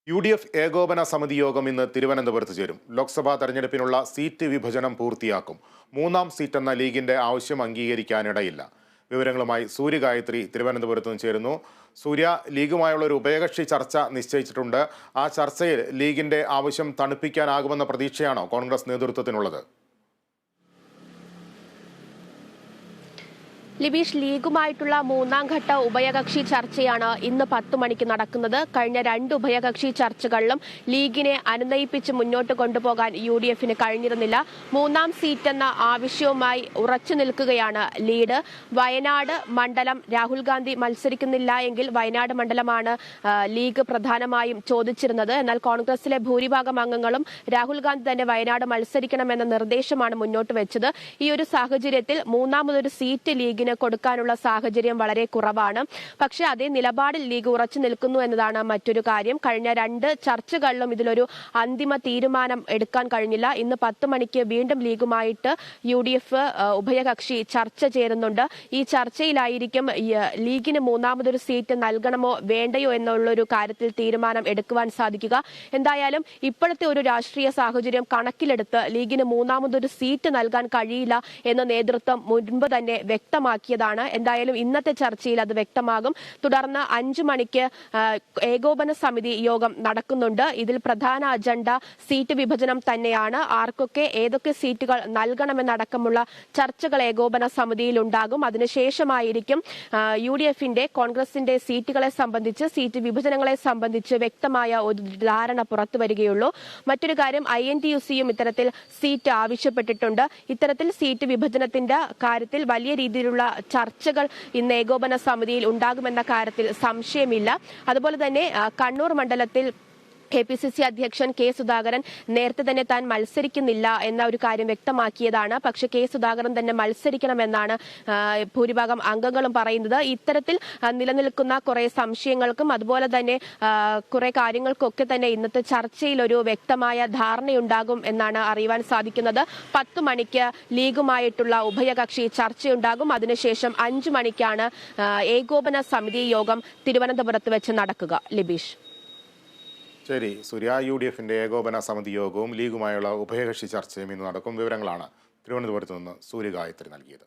UDF ഏകോപന സമിതി യോഗം ഇന്ന് തിരുവനന്തപുരത്ത് ചേരും. ലോക്സഭാ തെരഞ്ഞെടുപ്പിനുള്ള സീറ്റ് വിഭജനം പൂർത്തിയാക്കും. മൂന്നാം സീറ്റെന്ന ലീഗിന്റെ ആവശ്യം അംഗീകരിക്കാനിടയില്ല. വിവരങ്ങളുമായി സൂര്യഗായത്രി തിരുവനന്തപുരത്ത് നിന്ന് ചേരുന്നു. സൂര്യ, ലീഗുമായുള്ള ഒരു ഉഭയകക്ഷി ചർച്ച നിശ്ചയിച്ചിട്ടുണ്ട്. ആ ചർച്ചയിൽ ലീഗിന്റെ ആവശ്യം തണുപ്പിക്കാനാകുമെന്ന പ്രതീക്ഷയാണോ കോൺഗ്രസ് നേതൃത്വത്തിനുള്ളത്? ലിബീഷ്, ലീഗുമായിട്ടുള്ള മൂന്നാം ഘട്ട ഉഭയകക്ഷി ചർച്ചയാണ് ഇന്ന് 10 മണിക്ക് നടക്കുന്നത്. കഴിഞ്ഞ 2 ഉഭയകക്ഷി ചർച്ചകളിലും ലീഗിനെ അനുനയിപ്പിച്ച് മുന്നോട്ട് കൊണ്ടുപോകാൻ UDFന് കഴിഞ്ഞിരുന്നില്ല. മൂന്നാം സീറ്റെന്ന ആവശ്യവുമായി ഉറച്ചു നിൽക്കുകയാണ് ലീഡ്. വയനാട് മണ്ഡലം രാഹുൽ ഗാന്ധി മത്സരിക്കുന്നില്ല എങ്കിൽ വയനാട് മണ്ഡലമാണ് ലീഗ് പ്രധാനമായും ചോദിച്ചിരുന്നത്. എന്നാൽ കോൺഗ്രസിലെ ഭൂരിഭാഗം അംഗങ്ങളും രാഹുൽ ഗാന്ധി തന്നെ വയനാട് മത്സരിക്കണമെന്ന നിർദ്ദേശമാണ് മുന്നോട്ട് വെച്ചത്. ഈ ഒരു സാഹചര്യത്തിൽ മൂന്നാമതൊരു സീറ്റ് ലീഗിന് കൊടുക്കാനുള്ള സാഹചര്യം വളരെ കുറവാണ്. പക്ഷേ അതേ നിലപാടിൽ ലീഗ് ഉറച്ചു നിൽക്കുന്നു എന്നതാണ് മറ്റൊരു കാര്യം. കഴിഞ്ഞ 2 ചർച്ചകളിലും ഇതിലൊരു അന്തിമ തീരുമാനം എടുക്കാൻ കഴിഞ്ഞില്ല. ഇന്ന് 10 മണിക്ക് വീണ്ടും ലീഗുമായിട്ട് UDF ഉഭയകക്ഷി ചർച്ച ചേരുന്നുണ്ട്. ഈ ചർച്ചയിലായിരിക്കും ലീഗിന് മൂന്നാമതൊരു സീറ്റ് നൽകണമോ വേണ്ടയോ എന്നുള്ളൊരു കാര്യത്തിൽ തീരുമാനം എടുക്കുവാൻ സാധിക്കുക. എന്തായാലും ഇപ്പോഴത്തെ ഒരു രാഷ്ട്രീയ സാഹചര്യം കണക്കിലെടുത്ത് ലീഗിന് മൂന്നാമതൊരു സീറ്റ് നൽകാൻ കഴിയില്ല എന്ന് നേതൃത്വം മുൻപ് തന്നെ വ്യക്തമാക്കിയതാണ്. എന്തായാലും ഇന്നത്തെ ചർച്ചയിൽ അത് വ്യക്തമാകും. തുടർന്ന് 5 മണിക്ക് ഏകോപന സമിതി യോഗം നടക്കുന്നുണ്ട്. ഇതിൽ പ്രധാന അജണ്ട സീറ്റ് വിഭജനം തന്നെയാണ്. ആർക്കൊക്കെ ഏതൊക്കെ സീറ്റുകൾ നൽകണമെന്നടക്കമുള്ള ചർച്ചകൾ ഏകോപന സമിതിയിൽ ഉണ്ടാകും. അതിനുശേഷമായിരിക്കും UDFന്റെ കോൺഗ്രസിന്റെ സീറ്റുകളെ സംബന്ധിച്ച്, സീറ്റ് വിഭജനങ്ങളെ സംബന്ധിച്ച് വ്യക്തമായ ഒരു ധാരണ പുറത്തു വരികയുള്ളൂ. മറ്റൊരു കാര്യം, INTUCയും ഇത്തരത്തിൽ സീറ്റ് ആവശ്യപ്പെട്ടിട്ടുണ്ട്. ഇത്തരത്തിൽ സീറ്റ് വിഭജനത്തിന്റെ കാര്യത്തിൽ വലിയ രീതിയിലുള്ള ചർച്ചകൾ ഇന്ന് ഏകോപന സമിതിയിൽ ഉണ്ടാകുമെന്ന കാര്യത്തിൽ സംശയമില്ല. അതുപോലെ തന്നെ കണ്ണൂർ മണ്ഡലത്തിൽ KPCC അധ്യക്ഷൻ K. സുധാകരൻ നേരത്തെ തന്നെ താൻ മത്സരിക്കുന്നില്ല എന്ന ഒരു കാര്യം വ്യക്തമാക്കിയതാണ്. പക്ഷെ K. സുധാകരൻ തന്നെ മത്സരിക്കണമെന്നാണ് ഭൂരിഭാഗം അംഗങ്ങളും പറയുന്നത്. ഇത്തരത്തിൽ നിലനിൽക്കുന്ന കുറെ സംശയങ്ങൾക്കും അതുപോലെ തന്നെ കുറെ കാര്യങ്ങൾക്കൊക്കെ തന്നെ ഇന്നത്തെ ചർച്ചയിൽ ഒരു വ്യക്തമായ ധാരണയുണ്ടാകും എന്നാണ് അറിയുവാൻ സാധിക്കുന്നത്. 10 മണിക്ക് ലീഗുമായിട്ടുള്ള ഉഭയകക്ഷി ചർച്ചയുണ്ടാകും. അതിനുശേഷം 5 മണിക്കാണ് ഏകോപന സമിതി യോഗം തിരുവനന്തപുരത്ത് വെച്ച് നടക്കുക. ലിബീഷ്. ശരി സൂര്യ, UDFന്റെ ഏകോപന സമിതി യോഗവും ലീഗുമായുള്ള ഉഭയകക്ഷി ചർച്ചയും ഇന്ന് നടക്കും. വിവരങ്ങളാണ് തിരുവനന്തപുരത്ത് നിന്ന് സൂര്യഗായത്രി നൽകിയത്.